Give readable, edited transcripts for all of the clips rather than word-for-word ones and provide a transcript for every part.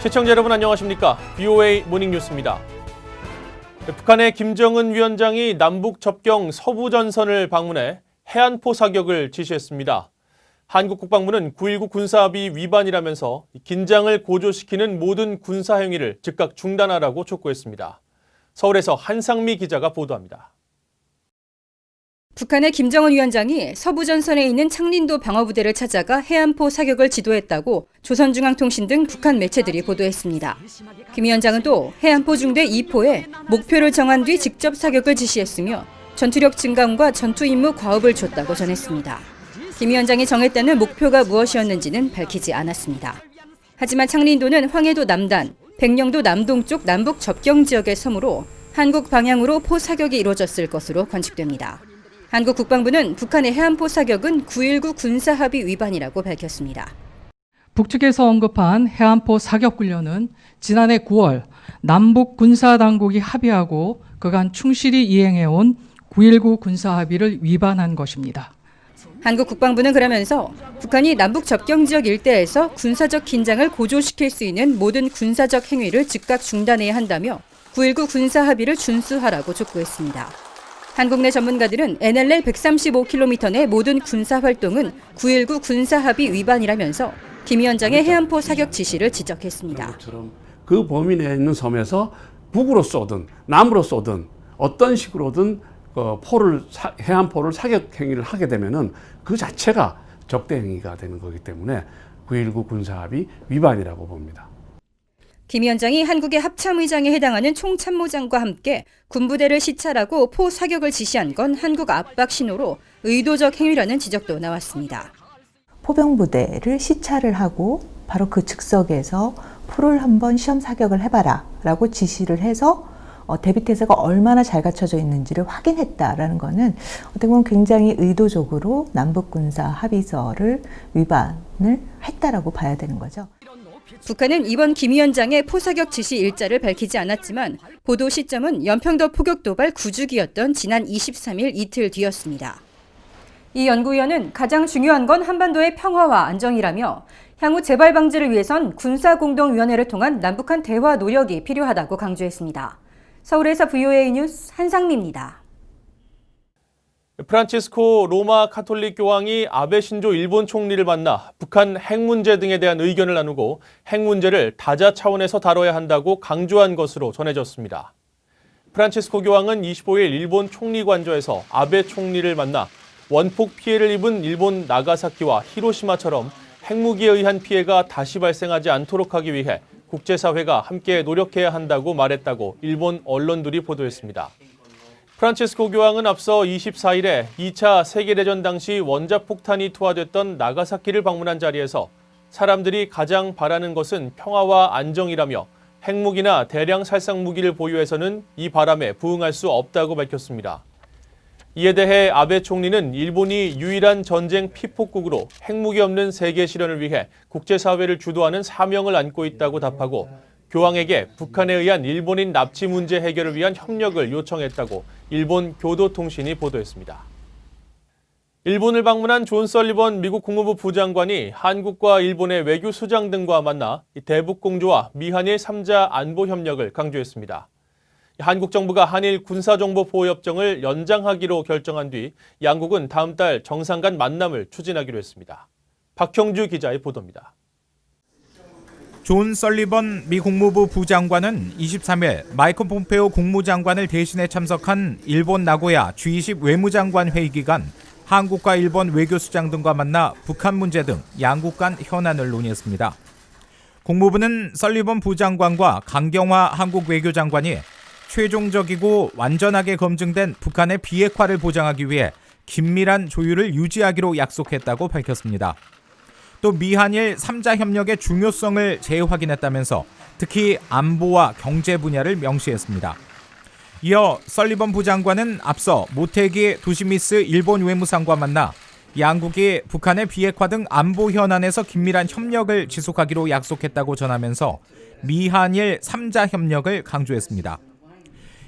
시청자 여러분 안녕하십니까? BOA 모닝뉴스입니다. 북한의 김정은 위원장이 남북 접경 서부전선을 방문해 해안포 사격을 지시했습니다. 한국 국방부는 9.19 군사합의 위반이라면서 긴장을 고조시키는 모든 군사행위를 즉각 중단하라고 촉구했습니다. 서울에서 한상미 기자가 보도합니다. 북한의 김정은 위원장이 서부전선에 있는 창린도 방어부대를 찾아가 해안포 사격을 지도했다고 조선중앙통신 등 북한 매체들이 보도했습니다. 김 위원장은 또 해안포 중대 2포에 목표를 정한 뒤 직접 사격을 지시했으며 전투력 증강과 전투 임무 과업을 줬다고 전했습니다. 김 위원장이 정했다는 목표가 무엇이었는지는 밝히지 않았습니다. 하지만 창린도는 황해도 남단, 백령도 남동쪽 남북 접경 지역의 섬으로 한국 방향으로 포 사격이 이루어졌을 것으로 관측됩니다. 한국 국방부는 북한의 해안포 사격은 9.19 군사합의 위반이라고 밝혔습니다. 북측에서 언급한 해안포 사격 훈련은 지난해 9월 남북 군사당국이 합의하고 그간 충실히 이행해온 9.19 군사합의를 위반한 것입니다. 한국 국방부는 그러면서 북한이 남북 접경 지역 일대에서 군사적 긴장을 고조시킬 수 있는 모든 군사적 행위를 즉각 중단해야 한다며 9.19 군사합의를 준수하라고 촉구했습니다. 한국 내 전문가들은 NLL 135km 내 모든 군사 활동은 9.19 군사합의 위반이라면서 김 위원장의 해안포 사격 지시를 지적했습니다. 그 범위 내에 있는 섬에서 북으로 쏘든 남으로 쏘든 어떤 식으로든 해안포를 사격 행위를 하게 되면은 그 자체가 적대 행위가 되는 거기 때문에 9.19 군사합의 위반이라고 봅니다. 김 위원장이 한국의 합참의장에 해당하는 총참모장과 함께 군부대를 시찰하고 포 사격을 지시한 건 한국 압박 신호로 의도적 행위라는 지적도 나왔습니다. 포병부대를 시찰을 하고 바로 그 즉석에서 포를 한번 시험 사격을 해봐라 라고 지시를 해서 대비태세가 얼마나 잘 갖춰져 있는지를 확인했다라는 거는 어떻게 보면 굉장히 의도적으로 남북군사 합의서를 위반을 했다라고 봐야 되는 거죠. 북한은 이번 김 위원장의 포사격 지시 일자를 밝히지 않았지만 보도 시점은 연평도 포격 도발 9주기였던 지난 23일 이틀 뒤였습니다. 이 연구위원은 가장 중요한 건 한반도의 평화와 안정이라며 향후 재발 방지를 위해선 군사공동위원회를 통한 남북한 대화 노력이 필요하다고 강조했습니다. 서울에서 BOA 뉴스 한상미입니다. 프란치스코 로마 카톨릭 교황이 아베 신조 일본 총리를 만나 북한 핵 문제 등에 대한 의견을 나누고 핵 문제를 다자 차원에서 다뤄야 한다고 강조한 것으로 전해졌습니다. 프란치스코 교황은 25일 일본 총리 관저에서 아베 총리를 만나 원폭 피해를 입은 일본 나가사키와 히로시마처럼 핵무기에 의한 피해가 다시 발생하지 않도록 하기 위해 국제사회가 함께 노력해야 한다고 말했다고 일본 언론들이 보도했습니다. 프란치스코 교황은 앞서 24일에 2차 세계대전 당시 원자폭탄이 투하됐던 나가사키를 방문한 자리에서 사람들이 가장 바라는 것은 평화와 안정이라며 핵무기나 대량 살상무기를 보유해서는 이 바람에 부응할 수 없다고 밝혔습니다. 이에 대해 아베 총리는 일본이 유일한 전쟁 피폭국으로 핵무기 없는 세계 실현을 위해 국제사회를 주도하는 사명을 안고 있다고 답하고 교황에게 북한에 의한 일본인 납치 문제 해결을 위한 협력을 요청했다고 일본 교도통신이 보도했습니다. 일본을 방문한 존 설리번 미국 국무부 부장관이 한국과 일본의 외교수장 등과 만나 대북공조와 미한일 3자 안보 협력을 강조했습니다. 한국 정부가 한일 군사정보보호협정을 연장하기로 결정한 뒤 양국은 다음 달 정상 간 만남을 추진하기로 했습니다. 박형주 기자의 보도입니다. 존 설리번 미 국무부 부장관은 23일 마이크 폼페오 국무장관을 대신해 참석한 일본 나고야 G20 외무장관 회의 기간 한국과 일본 외교수장 등과 만나 북한 문제 등 양국 간 현안을 논의했습니다. 국무부는 설리번 부장관과 강경화 한국 외교장관이 최종적이고 완전하게 검증된 북한의 비핵화를 보장하기 위해 긴밀한 조율을 유지하기로 약속했다고 밝혔습니다. 또 미한일 3자 협력의 중요성을 재확인했다면서 특히 안보와 경제 분야를 명시했습니다. 이어 설리번 부장관은 앞서 모테기 도시미스 일본 외무상과 만나 양국이 북한의 비핵화 등 안보 현안에서 긴밀한 협력을 지속하기로 약속했다고 전하면서 미한일 3자 협력을 강조했습니다.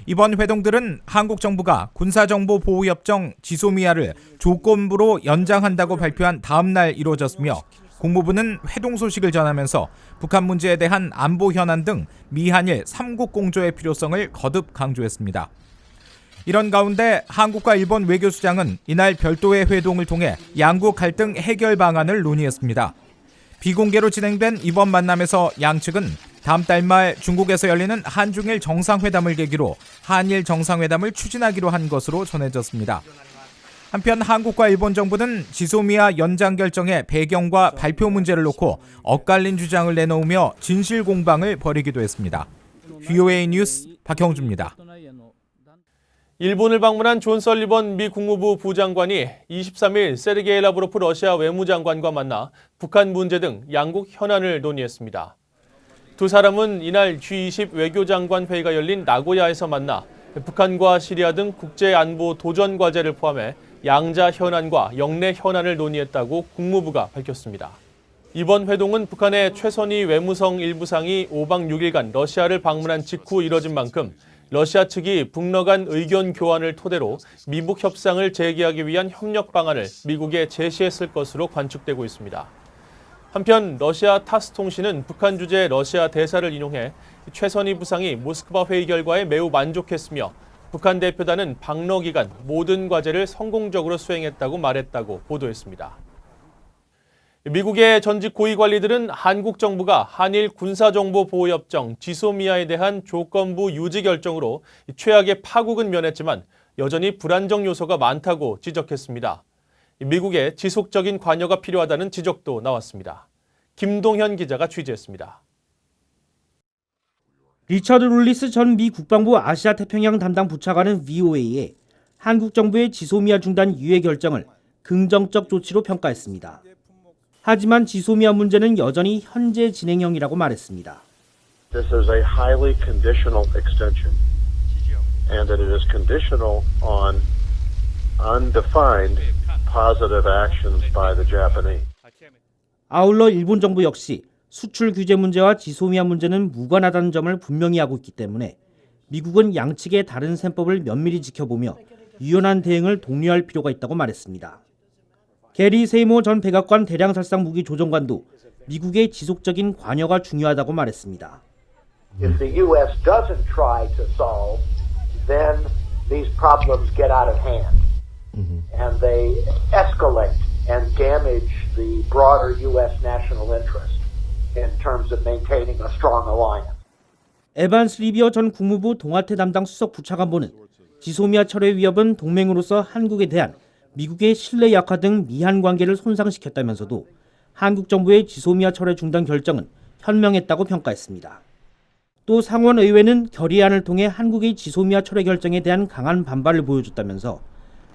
이번 회동들은 한국 정부가 군사정보보호협정 지소미아를 조건부로 연장한다고 발표한 다음 날 이루어졌으며 국무부는 회동 소식을 전하면서 북한 문제에 대한 안보 현안 등 미한일 3국 공조의 필요성을 거듭 강조했습니다. 이런 가운데 한국과 일본 외교수장은 이날 별도의 회동을 통해 양국 갈등 해결 방안을 논의했습니다. 비공개로 진행된 이번 만남에서 양측은 다음 달 말 중국에서 열리는 한중일 정상회담을 계기로 한일 정상회담을 추진하기로 한 것으로 전해졌습니다. 한편 한국과 일본 정부는 지소미아 연장 결정의 배경과 발표 문제를 놓고 엇갈린 주장을 내놓으며 진실 공방을 벌이기도 했습니다. VOA 뉴스 박형주입니다. 일본을 방문한 존 설리번 미 국무부 부장관이 23일 세르게이 라브로프 러시아 외무장관과 만나 북한 문제 등 양국 현안을 논의했습니다. 두 사람은 이날 G20 외교장관 회의가 열린 나고야에서 만나 북한과 시리아 등 국제안보 도전 과제를 포함해 양자 현안과 영내 현안을 논의했다고 국무부가 밝혔습니다. 이번 회동은 북한의 최선희 외무성 일부상이 5박 6일간 러시아를 방문한 직후 이뤄진 만큼 러시아 측이 북러 간 의견 교환을 토대로 미북 협상을 재개하기 위한 협력 방안을 미국에 제시했을 것으로 관측되고 있습니다. 한편 러시아 타스 통신은 북한 주재 러시아 대사를 인용해 최선희 부상이 모스크바 회의 결과에 매우 만족했으며 북한 대표단은 방러 기간 모든 과제를 성공적으로 수행했다고 말했다고 보도했습니다. 미국의 전직 고위 관리들은 한국 정부가 한일 군사정보보호협정 지소미아에 대한 조건부 유지 결정으로 최악의 파국은 면했지만 여전히 불안정 요소가 많다고 지적했습니다. 미국의 지속적인 관여가 필요하다는 지적도 나왔습니다. 김동현 기자가 취재했습니다. 리처드 룰리스 전 미 국방부 아시아 태평양 담당 부차관은 VOA에 한국 정부의 지소미아 중단 유예 결정을 긍정적 조치로 평가했습니다. 하지만 지소미아 문제는 여전히 현재 진행형이라고 말했습니다. This is a highly conditional extension, and that it is conditional on undefined positive actions by the Japanese. 아울러 일본 정부 역시 수출 규제 문제와 지소미아 문제는 무관하다는 점을 분명히 하고 있기 때문에 미국은 양측의 다른 셈법을 면밀히 지켜보며 유연한 대응을 독려할 필요가 있다고 말했습니다. 게리 세이모 전 백악관 대량살상 무기 조정관도 미국의 지속적인 관여가 중요하다고 말했습니다. If the U.S. doesn't try to solve, then these problems get out of hand, and they escalate and damage the broader U.S. national interest in terms of maintaining a strong alliance. 에반스 리비어 전 국무부 동아태 담당 수석 부차관보는 지소미아 철회 위협은 동맹으로서 한국에 대한 미국의 신뢰 약화 등 미한 관계를 손상시켰다면서도 한국 정부의 지소미아 철회 중단 결정은 현명했다고 평가했습니다. 또 상원의회는 결의안을 통해 한국의 지소미아 철회 결정에 대한 강한 반발을 보여줬다면서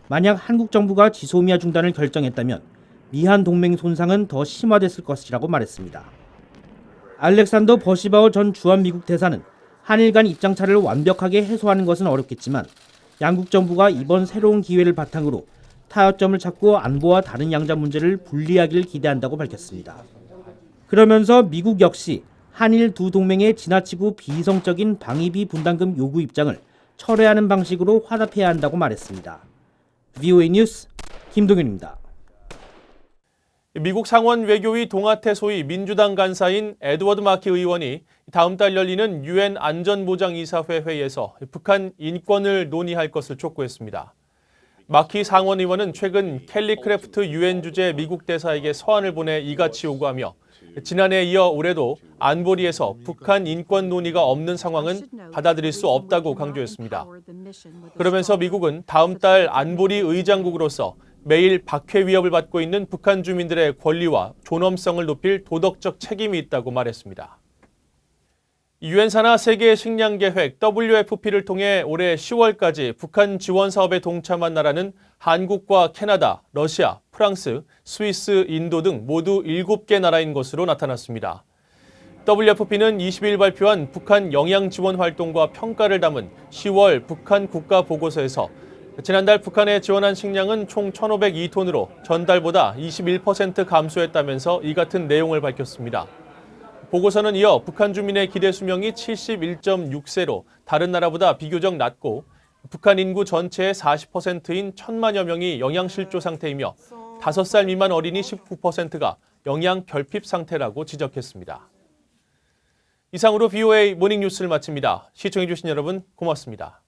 만약 한국 정부가 지소미아 중단을 결정했다면 미한 동맹 손상은 더 심화됐을 것이라고 말했습니다. 알렉산더 버시바우 전 주한미국 대사는 한일 간 입장차를 완벽하게 해소하는 것은 어렵겠지만 양국 정부가 이번 새로운 기회를 바탕으로 타협점을 찾고 안보와 다른 양자 문제를 분리하기를 기대한다고 밝혔습니다. 그러면서 미국 역시 한일 두 동맹의 지나치고 비이성적인 방위비 분담금 요구 입장을 철회하는 방식으로 화답해야 한다고 말했습니다. VOA 뉴스 김동현입니다. 미국 상원 외교위 동아태 소위 민주당 간사인 에드워드 마키 의원이 다음 달 열리는 유엔 안전보장이사회 회의에서 북한 인권을 논의할 것을 촉구했습니다. 마키 상원 의원은 최근 켈리 크래프트 유엔 주재 미국 대사에게 서한을 보내 이같이 요구하며 지난해에 이어 올해도 안보리에서 북한 인권 논의가 없는 상황은 받아들일 수 없다고 강조했습니다. 그러면서 미국은 다음 달 안보리 의장국으로서 매일 박해 위협을 받고 있는 북한 주민들의 권리와 존엄성을 높일 도덕적 책임이 있다고 말했습니다. 유엔 산하 세계 식량 계획 WFP를 통해 올해 10월까지 북한 지원 사업에 동참한 나라는 한국과 캐나다, 러시아, 프랑스, 스위스, 인도 등 모두 7개 나라인 것으로 나타났습니다. WFP는 20일 발표한 북한 영양 지원 활동과 평가를 담은 10월 북한 국가 보고서에서 지난달 북한에 지원한 식량은 총 1,502톤으로 전달보다 21% 감소했다면서 이 같은 내용을 밝혔습니다. 보고서는 이어 북한 주민의 기대 수명이 71.6세로 다른 나라보다 비교적 낮고 북한 인구 전체의 40%인 1,000만여 명이 영양실조 상태이며 5살 미만 어린이 19%가 영양 결핍 상태라고 지적했습니다. 이상으로 BOA 모닝뉴스를 마칩니다. 시청해주신 여러분 고맙습니다.